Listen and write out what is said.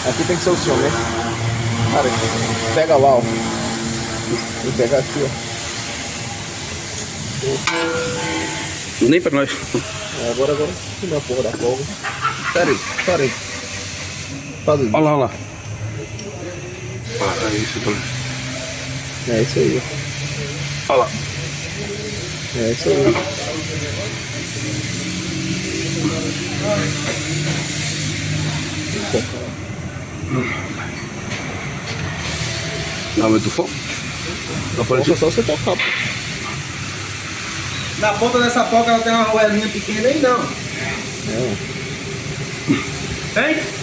Aqui tem que ser o som, né? Cara, pega lá, ó. Vou pegar aqui, ó. Nem pra nós. Agora, tira a porra da folga. Pera aí. Faz isso. Olha lá, olha lá. Ah, isso também. É isso aí. Olha lá. É isso aí. Não aumenta o fogo? Não pode Nossa, só você tocar, pô. Na ponta dessa foca ela tem uma roelinha pequena aí não. É. Tem?